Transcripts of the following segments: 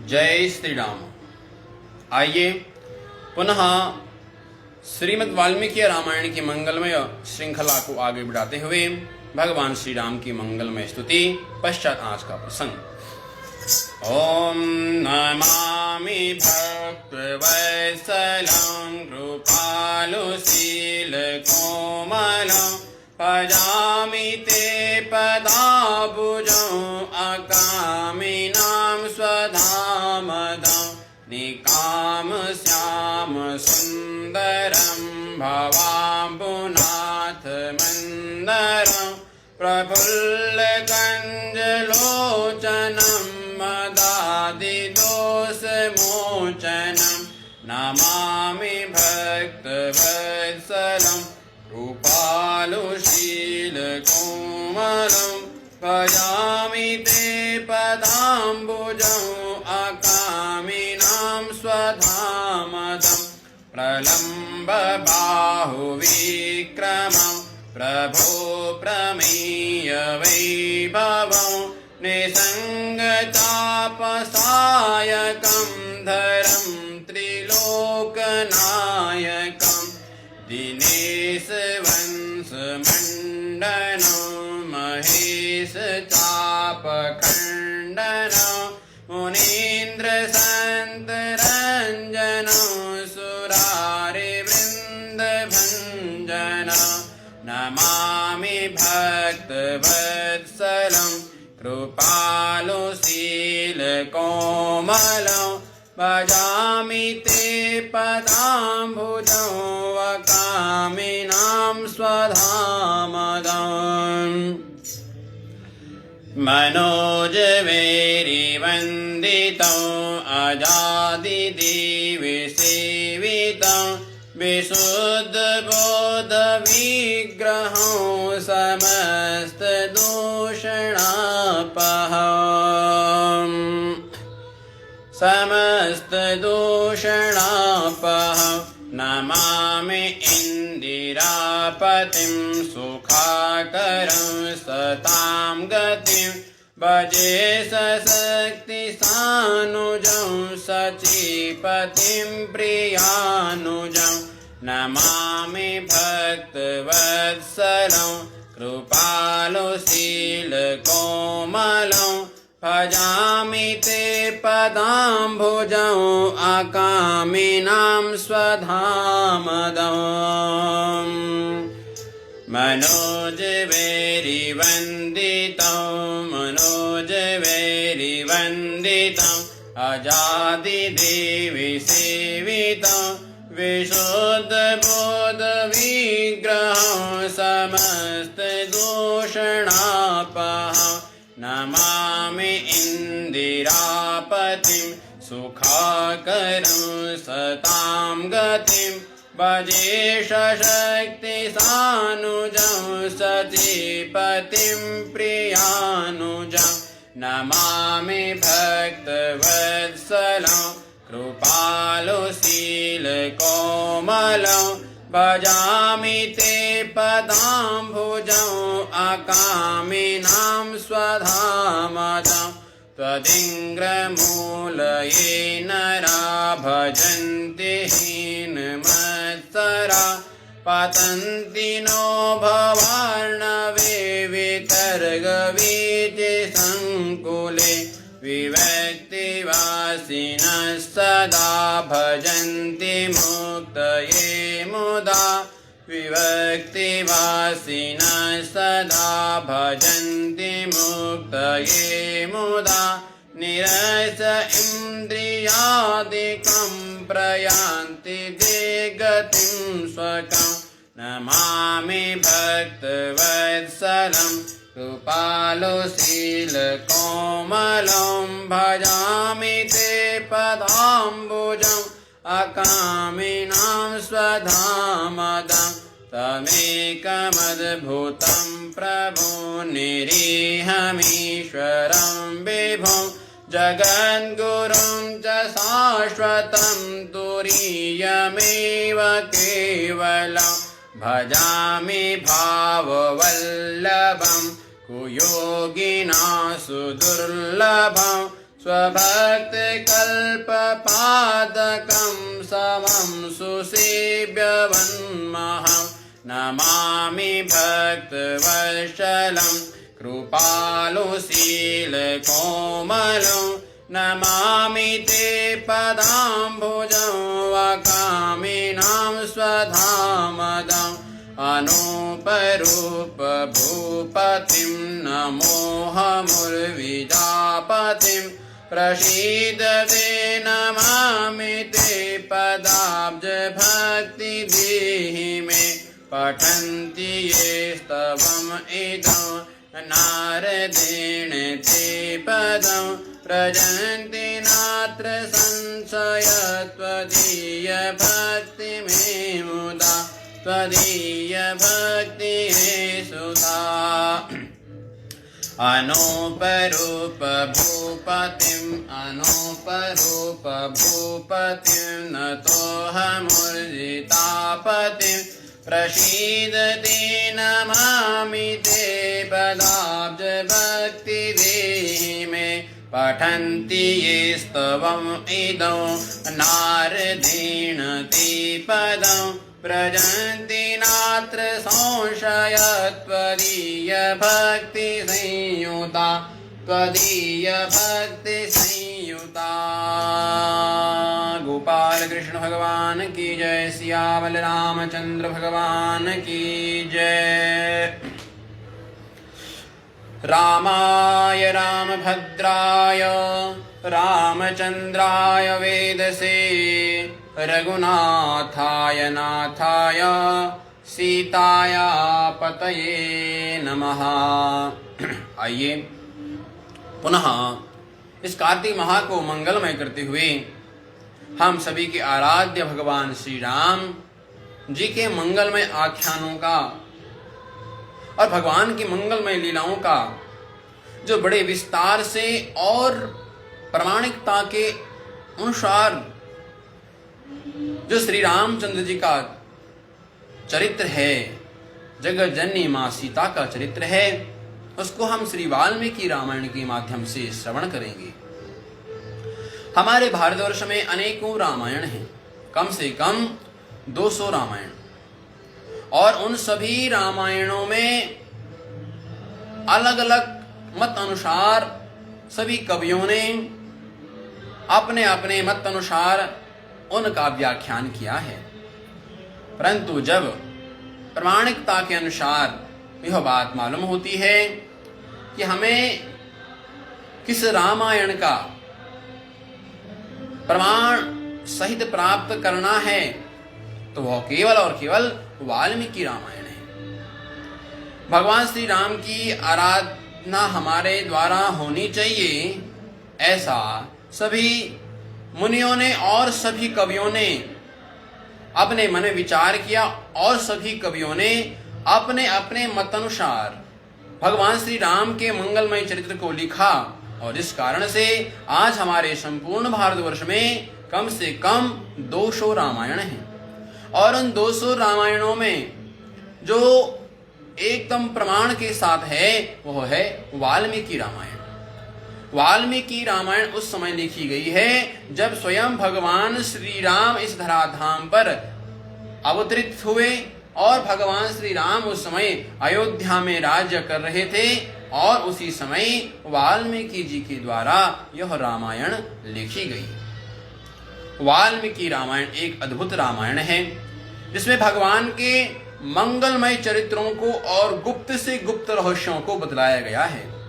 जय श्री राम। आइए पुनः श्रीमद् वाल्मीकि रामायण की मंगलमय श्रृंखला को आगे बढ़ाते हुए भगवान श्री राम की मंगलमय स्तुति पश्चात आज का प्रसंग। ओम नमामि भक्तवत्सलं कृपालुशील कोमलं भजामि ते पदाबुजं अकामिनां स्वधामदं निकामश्याम सुन्दरं भवाम्बुनाथमन्दरं प्रफुल्लकञ्जलोचनं मदादिदोषमोचनं नमामि भक्तवत्सलं कृपालुशीलकोमलं भजामि ते पदाम्बुजं अकामिनां स्वधामदं प्रलम्बबाहुविक्रमं प्रभो प्रमेय वैभवं निसङ्गतापसायकं धरं त्रिलोकनायकं दिनेशवंशमण्डनं महेशचापखण्डनं मुनीन्द्रसन्तरञ्जनं सुरारिवृन्दभञ्जनं नमामि भक्तवत्सलं कृपालुशीलकोमलं भजामि ते पदाम्बुजं अकामिनां स्वधामदम् मनोजवैरिवन्दितं अजादिदेवसेवितं विशुद्धबोधविग्रहं समस्तदूषणापहं नमामि इन्दिरापतिं सुखाकरं सतां गतिं भजे सशक्तिसानुजं सचीपतिं प्रियानुजं नमामि भक्तवत्सलं कृपालुशीलकोमलं भजामि ते पदाम्बुजं अकामिनां स्वधामदम् मनोजवैरिवन्दितं अजादिदेवसेवितं विशुद्धबोधविग्रहं समस्तदूषणापहं नमामि इन्दिरापतिं सुखाकरं सतां गतिं भजे सशक्तिसानुजं सचीपतिं प्रियानुजं नमामि भक्तवत्सलं कृपालुशीलकोमलं भजामि ते पदाम्बुजं अकामिनां स्वधामदं त्वदिङ्ग्रमूलये नरा भजन्ति हीनमत्सरा पतन्ति नो भवार्णवे वितर्गवीचिसङ्कुले विभक्तिवासिनः सदा भजन्ति मुक्तये मुदा विभक्तिवासिनः सदा भजन्ति मुक्तये मुदा निरस इन्द्रियादिकं प्रयान्ति ते गतिं स्वकं नमामि भक्तवत्सलं कृपालुशीलकोमलं भजामि ते पदाम्बुजं अकामिनां स्वधामदं तमेकमद्भुतं प्रभो निरीहमीश्वरं विभुं जगद्गुरुं च शाश्वतं तुरीयमेव केवलं भजामि भाववल्लभं कुयोगिना सुदुर्लभं स्वभक्तकल्पपादकं समं सुसेव्यवन्महं नमामि भक्तवत्सलं कृपालुशीलकोमलं नमामि ते पदाम्बुजं वकामिनां स्वधामदम् अनूपरूपभूपतिं नमोऽहमुर्विजापतिं प्रसीदते नमामि ते पदाब्जभक्तिदेहि मे पठन्ति ये स्तवम् इदं नारदेण ते पदं प्रजन्ति नात्र संशय त्वदीयभक्तिमे मुदा त्वदीयभक्तिः सुधा अनूपरूपभूपतिं नतोऽहमुर्जितापतिं प्रसीदते नमामि ते पदाब्जभक्तिदेहि मे पठन्ति ये स्तवम् इदं नारदेण ते पदं प्रजन्ति नात्र संशय त्वदीयभक्तिसंयुता त्वदीयभक्तिसंयुता। गोपाल कृष्ण भगवान की जय। सियावल रामचंद्र भगवान की जय। रामाय रामभद्राय रामचंद्राय वेदसे रघुनाथाय नाथाय सीताया पतये नमः। आइए पुनः इस कार्तिक माह को मंगलमय करते हुए हम सभी के आराध्य भगवान श्री राम जी के मंगलमय आख्यानों का और भगवान की मंगलमय लीलाओं का जो बड़े विस्तार से और प्रामाणिकता के अनुसार जो श्री रामचंद्र जी का चरित्र है, जगत जननी मां सीता का चरित्र है, उसको हम श्री वाल्मीकि रामायण के माध्यम से श्रवण करेंगे। हमारे भारतवर्ष में अनेकों रामायण हैं, कम से कम 200 रामायण, और उन सभी रामायणों में अलग अलग मत अनुसार सभी कवियों ने अपने अपने मत अनुसार उनका व्याख्यान किया है। परंतु जब प्रामाणिकता के अनुसार यह बात मालूम होती है कि हमें किस रामायण का प्रमाण सहित प्राप्त करना है, तो वह केवल और केवल वाल्मीकि रामायण है। भगवान श्री राम की आराधना हमारे द्वारा होनी चाहिए, ऐसा सभी मुनियों ने और सभी कवियों ने अपने मन में विचार किया, और सभी कवियों ने अपने अपने मतानुसार भगवान श्री राम के मंगलमय चरित्र को लिखा। और इस कारण से आज हमारे संपूर्ण भारतवर्ष में कम से कम 200 रामायण हैं, और उन 200 रामायणों में जो एकदम प्रमाण के साथ है वह है वाल्मीकि रामायण। वाल्मीकि रामायण उस समय लिखी गई है जब स्वयं भगवान श्री राम इस धराधाम पर अवतरित हुए, और भगवान श्री राम उस समय अयोध्या में राज्य कर रहे थे, और उसी समय वाल्मीकि जी के द्वारा यह रामायण लिखी गई। वाल्मीकि रामायण एक अद्भुत रामायण है जिसमें भगवान के मंगलमय चरित्रों को और गुप्त से गुप्त रहस्यों को बतलाया गया है।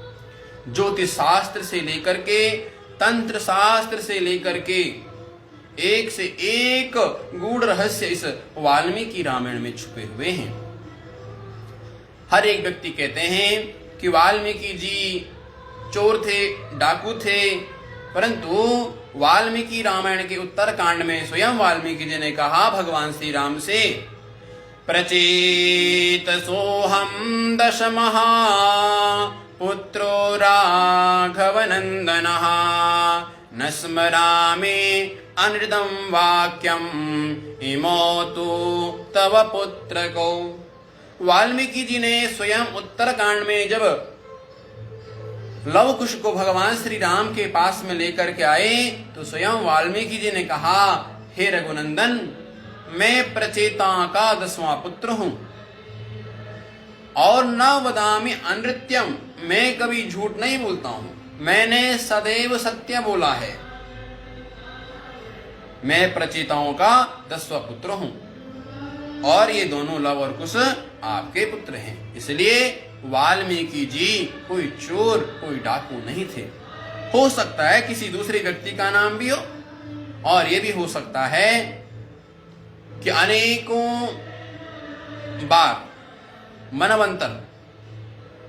ज्योतिष शास्त्र से लेकर के तंत्र शास्त्र से लेकर के एक से एक गूढ़ रहस्य इस वाल्मीकि रामायण में छुपे हुए हैं। हर एक व्यक्ति कहते हैं कि वाल्मीकि जी चोर थे, डाकू थे, परंतु वाल्मीकि रामायण के उत्तर कांड में स्वयं वाल्मीकि जी ने कहा भगवान श्री राम से, प्रचेत सोहम दशमहा पुत्रो राघवनंदनः न स्मरामि अनृतं वाक्यम इमो तु तव पुत्रको। वाल्मीकि जी ने स्वयं उत्तरकांड में जब लव कुश को भगवान श्री राम के पास में लेकर के आए तो स्वयं वाल्मीकि जी ने कहा, हे रघुनंदन, मैं प्रचेता का 10वां पुत्र हूं और न वदामि अनृत्यम, मैं कभी झूठ नहीं बोलता हूं, मैंने सदैव सत्य बोला है। मैं प्रचेताओं का 10वां पुत्र हूं और ये दोनों लव और कुश आपके पुत्र हैं। इसलिए वाल्मीकि जी कोई चोर, कोई डाकू नहीं थे। हो सकता है किसी दूसरे व्यक्ति का नाम भी हो, और ये भी हो सकता है कि अनेकों बार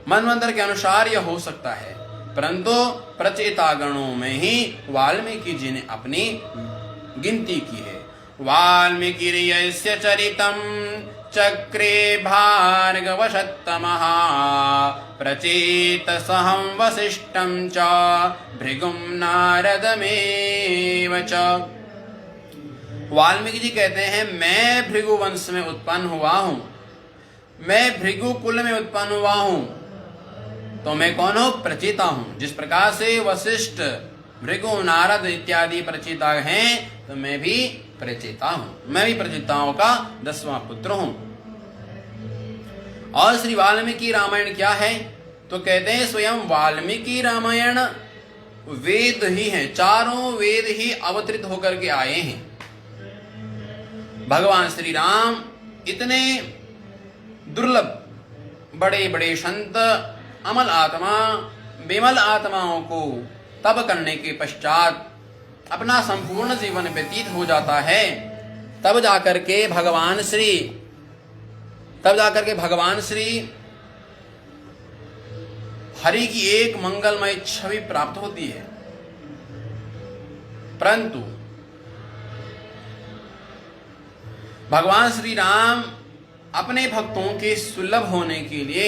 मनवंतर के अनुसार यह हो सकता है, परंतु प्रचेता गणों में ही वाल्मीकि जी ने अपनी गिनती की है। वाल्मीकिर्यस्य चरितम चक्रे भार्गवशत्तमः प्रचेतसहं वसिष्ठं च भृगुं नारदमेव च। वाल्मीकि जी कहते हैं, मैं भृगु वंश में उत्पन्न हुआ हूं, मैं भृगु कुल में उत्पन्न हुआ हूं, तो मैं कौन हूं? प्रचेता हूं। जिस प्रकार से वशिष्ठ, भृगु, नारद इत्यादि प्रचेता हैं, तो मैं भी प्रचेता हूं। मैं भी प्रचेताओं का 10वां पुत्र हूं। और श्री वाल्मीकि रामायण क्या है? तो कहते हैं स्वयं वाल्मीकि रामायण वेद ही है, चारों वेद ही अवतरित होकर के आए हैं। भगवान श्री राम इतने दुर्लभ, बड़े बड़े संत, अमल आत्मा, विमल आत्माओं को तप करने के पश्चात अपना संपूर्ण जीवन व्यतीत हो जाता है, तब जाकर के भगवान श्री हरि की एक मंगलमय छवि प्राप्त होती है। परंतु भगवान श्री राम अपने भक्तों के सुलभ होने के लिए,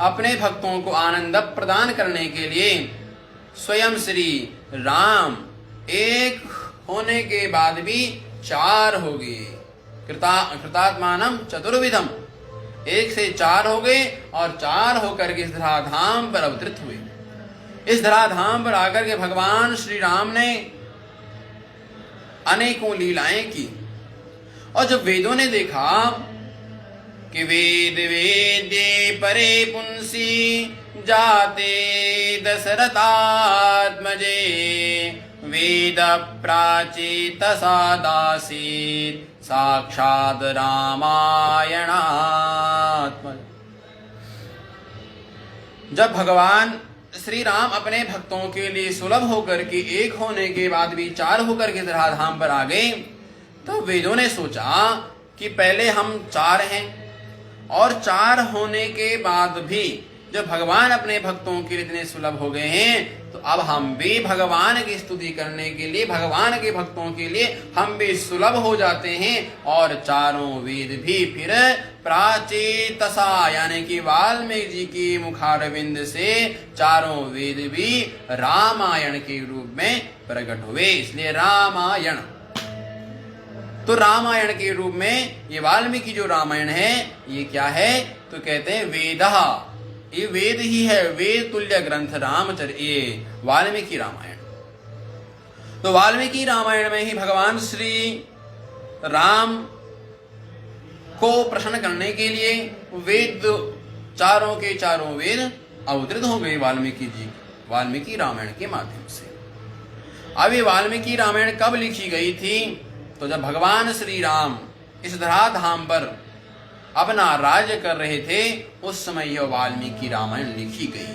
अपने भक्तों को आनंद प्रदान करने के लिए स्वयं श्री राम एक होने के बाद भी 4 हो गए। कृतात्मानम चतुर्विधम, 1 से 4 हो गए और 4 होकर के इस धराधाम पर अवतरित हुए। इस धराधाम पर आकर के भगवान श्री राम ने अनेकों लीलाएं की। और जब वेदों ने देखा कि वेद वेद्ये परे पुंसी जाते दशरथात्मजे वेद प्राचीत सादासीत साक्षात् रामायणात्म। जब भगवान श्री राम अपने भक्तों के लिए सुलभ होकर के एक होने के बाद भी 4 होकर के धराधाम पर आ गए, तो वेदों ने सोचा कि पहले हम 4 हैं और 4 होने के बाद भी जब भगवान अपने भक्तों के लिए इतने सुलभ हो गए हैं, तो अब हम भी भगवान की स्तुति करने के लिए, भगवान के भक्तों के लिए हम भी सुलभ हो जाते हैं और चारों वेद भी फिर प्राचीतसा यानी कि वाल्मीकि जी की मुखारविंद से चारों वेद भी रामायण के रूप में प्रकट हुए। इसलिए रामायण, तो रामायण के रूप में ये वाल्मीकि जो रामायण है ये क्या है? तो कहते हैं वेदः, ये वेद ही है, वेद तुल्य ग्रंथ रामचरित, ये वाल्मीकि रामायण। तो वाल्मीकि रामायण में ही भगवान श्री राम को प्रसन्न करने के लिए वेद, चारों के चारों वेद अवतरित हो गए वाल्मीकि रामायण के माध्यम से। अब ये वाल्मीकि रामायण कब लिखी गई थी? तो जब भगवान श्री राम इस धराधाम पर अपना राज्य कर रहे थे, उस समय यह वाल्मीकि रामायण लिखी गई।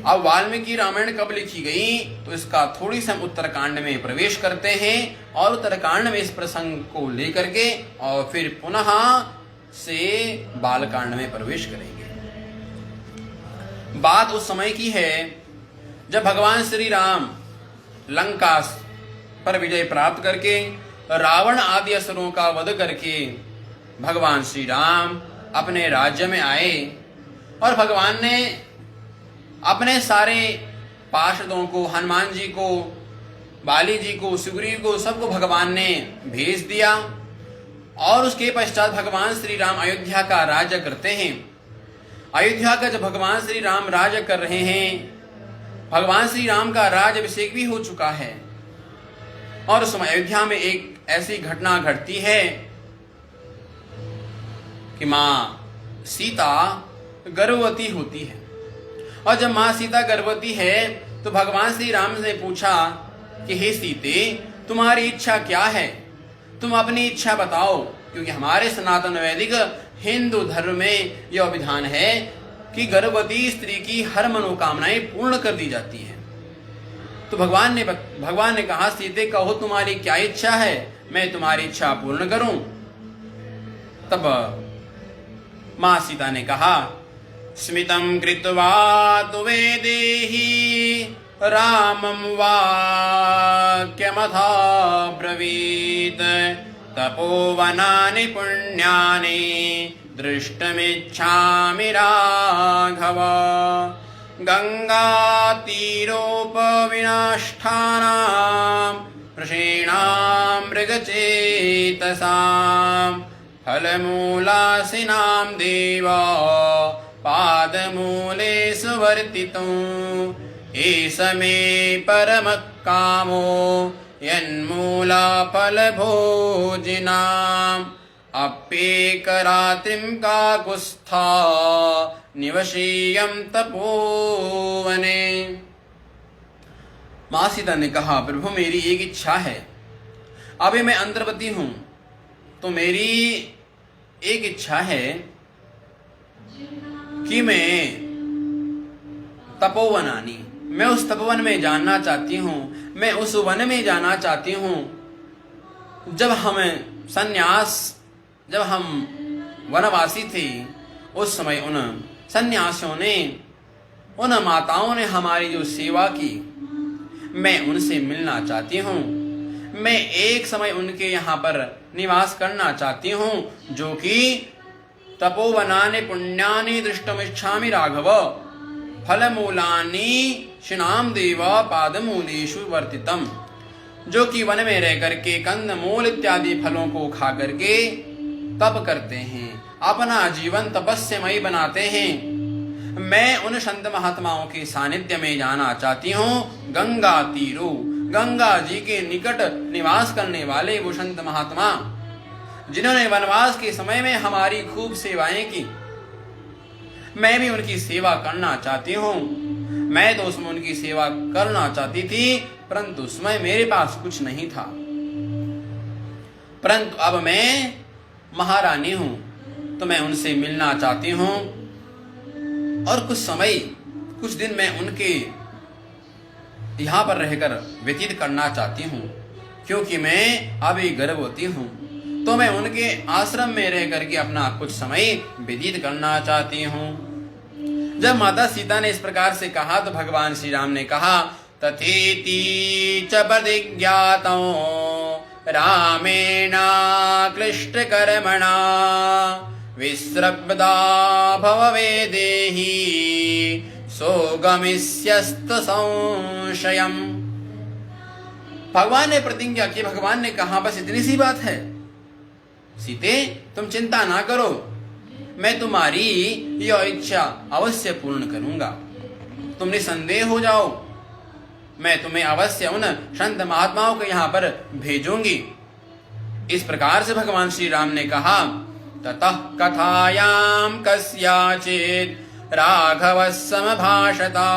अब वाल्मीकि रामायण कब लिखी गई? तो इसका थोड़ी सी हम उत्तरकांड में प्रवेश करते हैं और उत्तरकांड में इस प्रसंग को लेकर के और फिर पुनः से बालकांड में प्रवेश करेंगे। बात उस समय की है जब भगवान श्री राम लंका पर विजय प्राप्त करके रावण आदि असुरों का वध करके भगवान श्री राम अपने राज्य में आए और भगवान ने अपने सारे पार्षदों को, हनुमान जी को, बाली जी को, सुग्रीव को, सबको भगवान ने भेज दिया। और उसके पश्चात भगवान श्री राम अयोध्या का राज्य करते हैं। अयोध्या का जब भगवान श्री राम राज कर रहे हैं, भगवान श्री राम का राज अभिषेक भी हो चुका है, और उस समय अयोध्या में एक ऐसी घटना घटती है कि मां सीता गर्भवती होती है। और जब मां सीता गर्भवती है तो भगवान श्री राम ने पूछा कि हे सीते, तुम्हारी इच्छा क्या है, तुम अपनी इच्छा बताओ, क्योंकि हमारे सनातन वैदिक हिंदू धर्म में यह विधान है कि गर्भवती स्त्री की हर मनोकामनाएं पूर्ण कर दी जाती है। तो भगवान ने कहा, सीते कहो तुम्हारी क्या इच्छा है, मैं तुम्हारी इच्छा पूर्ण करूं। तब मां सीता ने कहा, स्मितं कृत्वा तु वेदेहि रामं वाक्यमथा ब्रवीत् तपोवनानि पुण्यानि दृष्टुमिच्छामि राघव गंगातीरोपविनष्टानां वृषीणां मृगचेतसां फलमूलासिनां देव पादमूलेषु वर्तितुम् एष मे परमः कामो यन्मूलाफलभोजिनाम् अप्येकरात्रिं काकुत्स्था निवसीयं तपोवने। मां सीता ने कहा, प्रभु मेरी एक इच्छा है, अभी मैं अंतर्वती हूं, तो मेरी एक इच्छा है कि मैं तपोवनानी, मैं उस तपोवन में जानना चाहती हूं, मैं उस वन में जाना चाहती हूं जब हम वनवासी थे, उस समय उन सन्यासियों ने, उन माताओं ने हमारी जो सेवा की, मैं उनसे मिलना चाहती हूं, मैं एक समय उनके यहाँ पर निवास करना चाहती हूं, जो कि तपोवनानि पुण्यानि दृष्टुमिच्छामि राघव फलमूलानि शिनाम देव पादमूलेषु वर्तितम, जो कि वन में रह करके कंद मूल इत्यादि फलों को खा करके तप करते हैं, अपना जीवन तपस्यामय बनाते हैं। मैं उन संत महात्माओं के सानिध्य में जाना चाहती हूँ, गंगा तीरो, गंगा जी के निकट निवास करने वाले वो संत महात्मा जिन्होंने वनवास के समय में हमारी खूब सेवाएं की, मैं भी उनकी सेवा करना चाहती हूँ। मैं तो उसमें उनकी सेवा करना चाहती थी, परंतु उसमें मेरे पास कुछ नहीं था, परंतु अब मैं महारानी हूं, तो मैं उनसे मिलना चाहती हूं, और कुछ दिन मैं उनके यहां पर रहकर व्यतीत करना चाहती हूं, क्योंकि मैं अभी गर्भवती हूं, तो मैं उनके आश्रम में रह करके अपना कुछ समय व्यतीत करना चाहती हूं। जब माता सीता ने इस प्रकार से कहा तो भगवान श्री राम ने कहा, तथेति च प्रतिज्ञातो रामेण क्लिष्टकर्मणा विस्रब्धा भववेदेहि सोगमिष्यस्त संशयम्। भगवान ने प्रतिज्ञा की, भगवान ने कहा बस इतनी सी बात है, सीते तुम चिंता ना करो, मैं तुम्हारी यह इच्छा अवश्य पूर्ण करूंगा, तुम निसंदेह हो जाओ, मैं तुम्हें अवश्य उन संत महात्माओं के यहाँ पर भेजूंगी। इस प्रकार से भगवान श्री राम ने कहा, ततः कथायां कस्याचित् राघवः समभाषता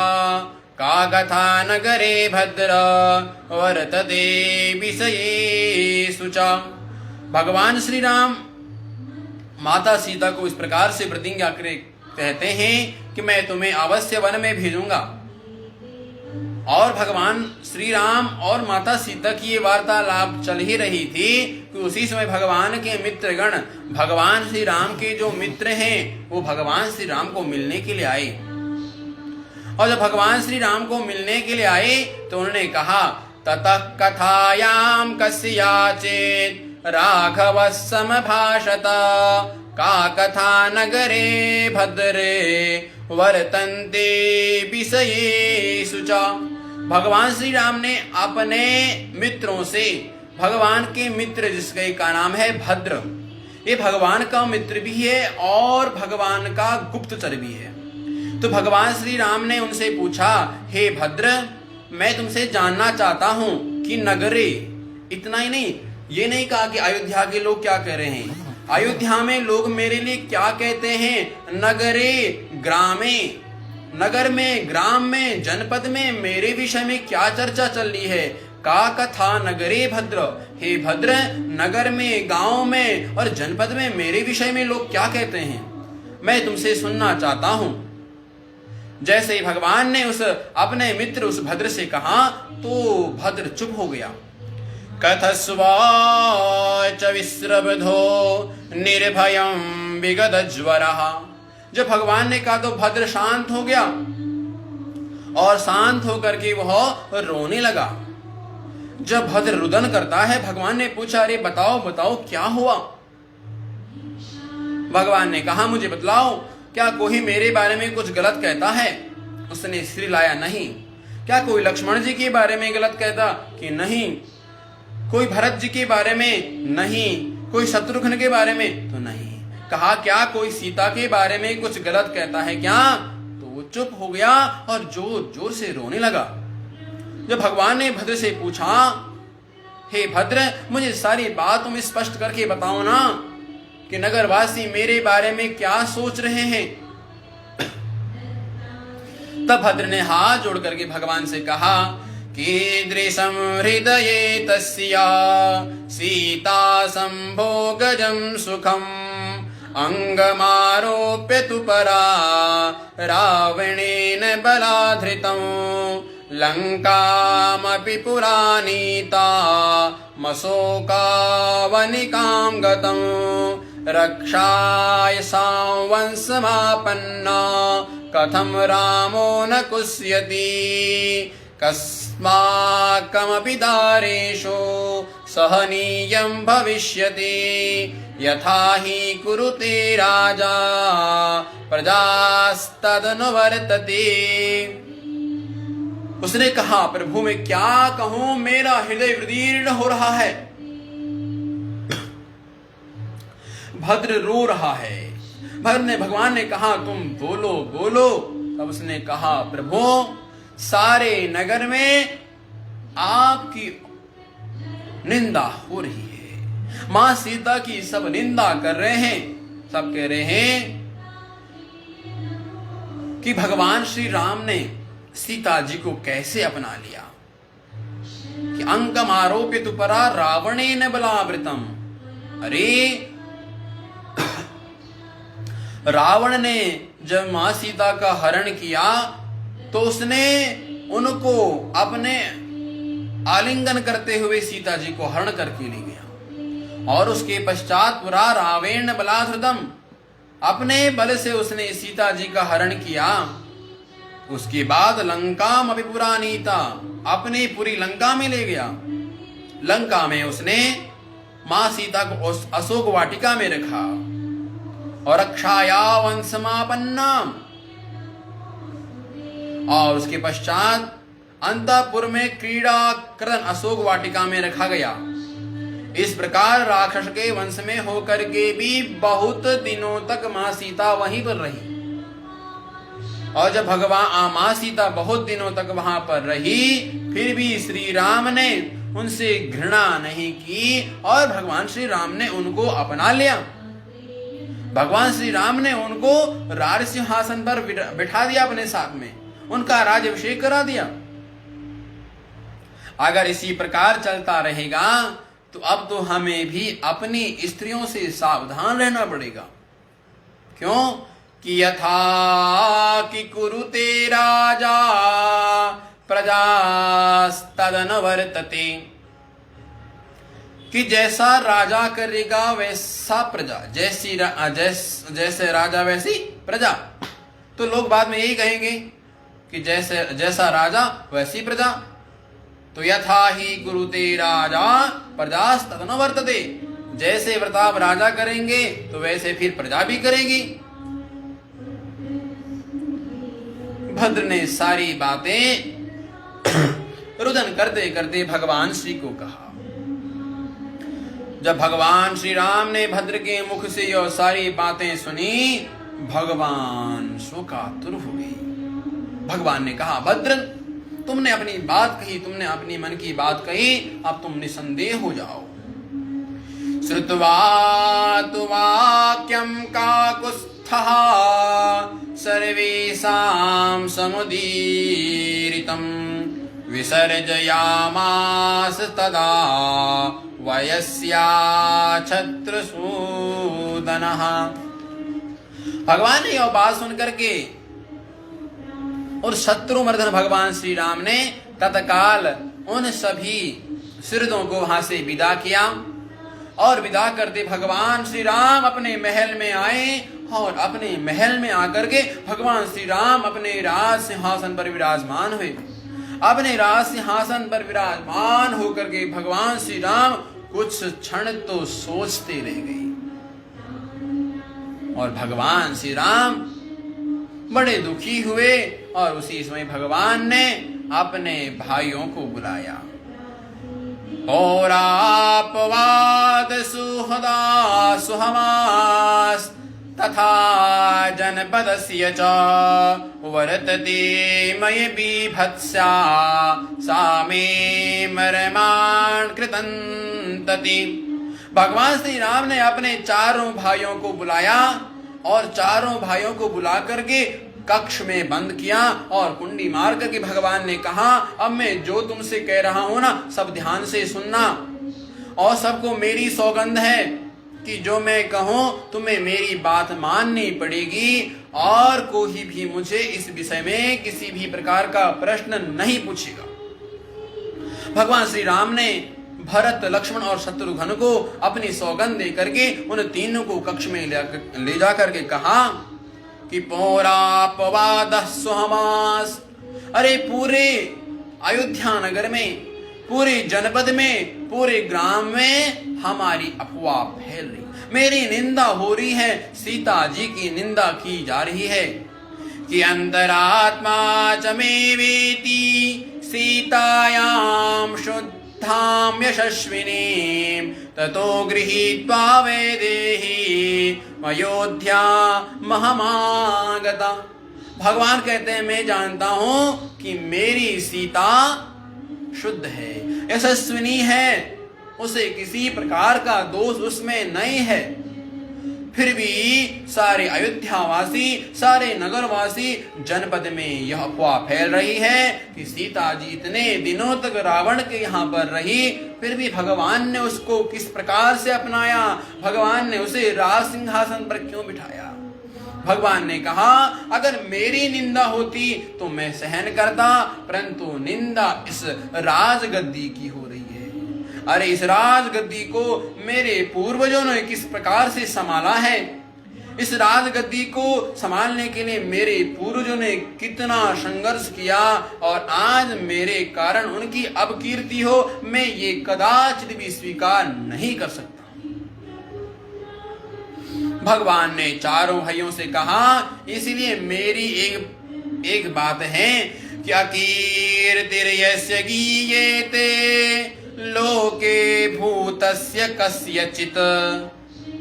का कथा नगरे भद्र वर्तते विषयेषु च। भगवान श्री राम माता सीता को इस प्रकार से प्रतिज्ञा कहते हैं कि मैं तुम्हें अवश्य वन में भेजूंगा, और भगवान श्री राम और माता सीता की ये वार्तालाप चल ही रही थी कि उसी समय भगवान के मित्रगण, भगवान श्री राम के जो मित्र हैं, वो भगवान श्री राम को मिलने के लिए आए। और जब भगवान श्री राम को मिलने के लिए आए तो उन्होंने कहा, ततः कथायां कस्याचित् राघवः समभाषत का कथा नगरे भद्रे वर्तन्ते विषयेषु च। भगवान श्री राम ने अपने मित्रों से, भगवान के मित्र जिसके का नाम है भद्र, ये भगवान का मित्र भी है और भगवान का गुप्तचर भी है। तो भगवान श्री राम ने उनसे पूछा, हे भद्र, मैं तुमसे जानना चाहता हूं कि नगरे, इतना ही नहीं, ये नहीं कहा कि अयोध्या के लोग क्या कह रहे हैं, अयोध्या में लोग मेरे लिए क्या कहते हैं, नगरे ग्रामे, नगर में, ग्राम में, जनपद में मेरे विषय में क्या चर्चा चल रही है। का कथा नगरे भद्र, हे भद्र, नगर में, गांव में और जनपद में मेरे विषय में लोग क्या कहते हैं, मैं तुमसे सुनना चाहता हूं। जैसे ही भगवान ने उस अपने मित्र उस भद्र से कहा तो भद्र चुप हो गया। कथस्वाच विस्रब्धो निर्भयं विगतज्वरः। जब भगवान ने कहा तो भद्र शांत हो गया और शांत होकर के वह रोने लगा। जब भद्र रुदन करता है, भगवान ने पूछा, अरे बताओ बताओ क्या हुआ। भगवान ने कहा, मुझे बतलाओ, क्या कोई मेरे बारे में कुछ गलत कहता है। उसने सिर हिलाया, नहीं। क्या कोई लक्ष्मण जी के बारे में गलत कहता कि नहीं। कोई भरत जी के बारे में नहीं। कोई शत्रुघ्न के बारे में तो नहीं। कहा, क्या कोई सीता के बारे में कुछ गलत कहता है क्या। तो वो चुप हो गया और जोर जोर से रोने लगा। जब भगवान ने भद्र से पूछा, हे भद्र, मुझे सारी बात तुम स्पष्ट करके बताओ ना कि नगरवासी मेरे बारे में क्या सोच रहे हैं। तब भद्र ने हाथ जोड़ करके भगवान से कहा, कीदृशं हृदये तस्या सीता संभोगजं सुखम अंगमारोप्य तु परा रावणेन बलाधृतं लंकामपि पुरानीता मशोकावनिकां गतं रक्षाय सांवंशमापन्ना कथं रामो न कुस्यति कस्माकमपि दारेषु सहनीयं भविष्यति यथा हि कुरुते राजा प्रजास्तदनुवर्तते। उसने कहा, प्रभु मैं क्या कहूं, मेरा हृदय विदीर्ण हो रहा है। भद्र रो रहा है। भगवान ने कहा, तुम बोलो बोलो। तब उसने कहा, प्रभु सारे नगर में आपकी निंदा हो रही है। मां सीता की सब निंदा कर रहे हैं। सब कह रहे हैं कि भगवान श्री राम ने सीता जी को कैसे अपना लिया, कि अंकम आरोप्य तु परा रावणेन बलावृतम। अरे रावण ने जब मां सीता का हरण किया तो उसने उनको अपने आलिंगन करते हुए सीता जी को हरण करके ले गया और उसके पश्चात पुरा रावेण बलाधृतम, अपने बल से उसने सीता जी का हरण किया। उसके बाद लंका अभी पुरानीता, अपने पूरी लंका में ले गया। लंका में उसने मां सीता को अशोक वाटिका में रखा और रक्षाया वंशमापन्ना, और उसके पश्चात अंतपुर में क्रीड़ा करन अशोक वाटिका में रखा गया। इस प्रकार राक्षस के वंश में होकर के भी बहुत दिनों तक मां सीता वहीं पर रही। और जब भगवान मां सीता बहुत दिनों तक वहां पर रही, फिर भी श्री राम ने उनसे घृणा नहीं की और भगवान श्री राम ने उनको अपना लिया। भगवान श्री राम ने उनको राज सिंहासन पर बिठा दिया अपने साथ में, उनका राज्याभिषेक करा दिया। अगर इसी प्रकार चलता रहेगा तो अब तो हमें भी अपनी स्त्रियों से सावधान रहना पड़ेगा। क्यों कि यथा कि कुरुते राजा प्रजास्तदनुवर्तते, कि जैसा राजा करेगा वैसा प्रजा, जैसे राजा वैसी प्रजा। तो लोग बाद में यही कहेंगे कि जैसा राजा वैसी प्रजा। तो यथा ही कुरुते राजा प्रजास्तदनुवर्तते, जैसे प्रताप राजा करेंगे तो वैसे फिर प्रजा भी करेगी। भद्र ने सारी बातें रुदन करते करते भगवान श्री को कहा। जब भगवान श्री राम ने भद्र के मुख से यह सारी बातें सुनी, भगवान शोकातुर हो गई। भगवान ने कहा, भद्र, तुमने अपनी बात कही, तुमने अपनी मन की बात कही, अब तुम निसंदेह हो जाओ। श्रुत्वा तु वाक्यं काकुत्स्थः सर्वेषां समुदीरितं विसर्जयामास तदा वयस्या छत्रसूदनः। भगवान ने यह बात सुनकर के और शत्रुमर्दन भगवान श्री राम ने तत्काल उन सभी सिरदों को वहां से विदा किया और विदा करते भगवान श्री राम अपने महल में आए और अपने महल में आकर के भगवान श्री राम अपने राज सिंहासन पर विराजमान हुए। अपने राज सिंहासन पर विराजमान होकर के भगवान श्री राम कुछ क्षण तो सोचते रह गए और भगवान श्री राम बड़े दुखी हुए और उसी समय भगवान ने अपने भाइयों को बुलाया। होरापवाद सुहदा सुहमास तथा जनपदस्य च वर्तते मयि बीभत्स्या सा मे मर्मान् कृतन्तति। भगवान श्री राम ने अपने चारों भाइयों को बुलाया और चारों भाइयों को बुला करके कक्ष में बंद किया और कुंडी मार करके भगवान ने कहा, अब मैं जो तुमसे कह रहा हूं ना, सब ध्यान से सुनना और सबको मेरी सौगंध है कि जो मैं कहूं तुम्हें मेरी बात माननी पड़ेगी और कोई भी मुझे इस विषय में किसी भी प्रकार का प्रश्न नहीं पूछेगा। भगवान श्री राम ने भरत, लक्ष्मण और शत्रुघ्न को अपनी सौगंध दे करके उन तीनों को कक्ष में ले जा करके कहा कि पौरापवाद सुहमास। अरे पूरे अयोध्या नगर में, पूरे जनपद में, पूरे ग्राम में हमारी अफवाह फैल रही, मेरी निंदा हो रही है, सीता जी की निंदा की जा रही है कि अंतरात्मा च मे वेति सीतायां शुद्धां यशस्विनीं ततो गृहीत्वा वैदेही अयोध्या महमागता। भगवान कहते हैं, मैं जानता हूं कि मेरी सीता शुद्ध है, यशस्विनी है, उसे किसी प्रकार का दोष उसमें नहीं है। फिर भी सारे अयोध्यावासी, सारे नगरवासी, जनपद में यह अफवाह फैल रही है कि सीता जी इतने दिनों तक रावण के यहाँ पर रही, फिर भी भगवान ने उसको किस प्रकार से अपनाया, भगवान ने उसे राज सिंहासन पर क्यों बिठाया। भगवान ने कहा, अगर मेरी निंदा होती तो मैं सहन करता, परंतु निंदा इस राजगद्दी की हो रही है। अरे इस राजगद्दी को मेरे पूर्वजों ने किस प्रकार से संभाला है, इस राजगद्दी को संभालने के लिए मेरे पूर्वजों ने कितना संघर्ष किया और आज मेरे कारण उनकी अपकीर्ति हो, मैं ये कदाचित भी स्वीकार नहीं कर सकता। भगवान ने चारों भाइयों से कहा, इसलिए मेरी एक बात है कि अकीर्तिर्यस्य गीयते लोके भूतस्य कस्यचित्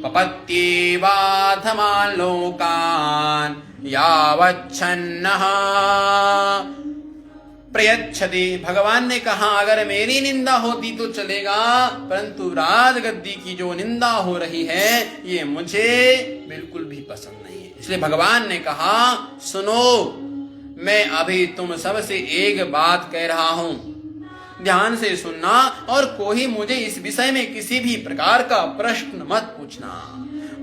पपत्येवाधमान् लोकान् यावच्छन्नः प्रयच्छति। भगवान ने कहा, अगर मेरी निंदा होती तो चलेगा, परंतु राजगद्दी की जो निंदा हो रही है ये मुझे बिल्कुल भी पसंद नहीं है। इसलिए भगवान ने कहा, सुनो, मैं अभी तुम सबसे एक बात कह रहा हूं, ध्यान से सुनना और कोई मुझे इस विषय में किसी भी प्रकार का प्रश्न मत पूछना।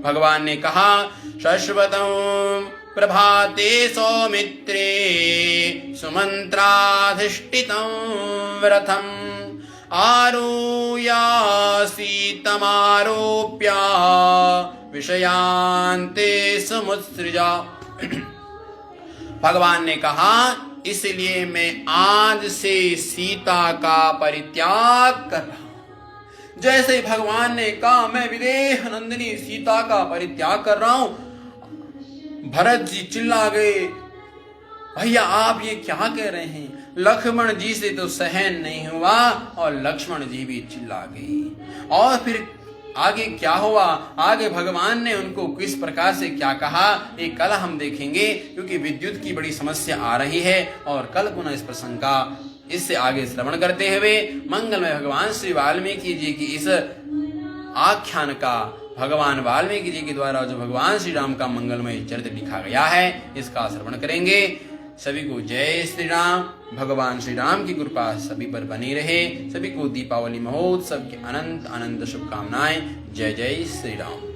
भगवान ने कहा, शश्वतं प्रभाते सौमित्रे सुमंत्राधिष्ठितं रथम् आरुह्यासीतमारोप्य विषयांते समुत्सृजा। भगवान ने कहा, इसलिए मैं आज से सीता का परित्याग कर रहा हूं। जैसे भगवान ने कहा, मैं विदेह नंदिनी सीता का परित्याग कर रहा हूं, भरत जी चिल्ला गए, भैया आप ये क्या कह रहे हैं। लक्ष्मण जी से तो सहन नहीं हुआ और लक्ष्मण जी भी चिल्ला गए और फिर आगे क्या हुआ, आगे भगवान ने उनको किस प्रकार से क्या कहा, ये कल हम देखेंगे, क्योंकि विद्युत की बड़ी समस्या आ रही है। और कल पुनः इस प्रसंग का इससे आगे श्रवण करते हुए मंगलमय भगवान श्री वाल्मीकि जी की इस आख्यान का, भगवान वाल्मीकि जी के द्वारा जो भगवान श्री राम का मंगलमय चरित्र लिखा गया है, इसका श्रवण करेंगे। सभी को जय श्री राम। भगवान श्री राम की कृपा सभी पर बनी रहे। सभी को दीपावली महोत्सव की अनंत अनंत शुभकामनाएं। जय जय श्री राम।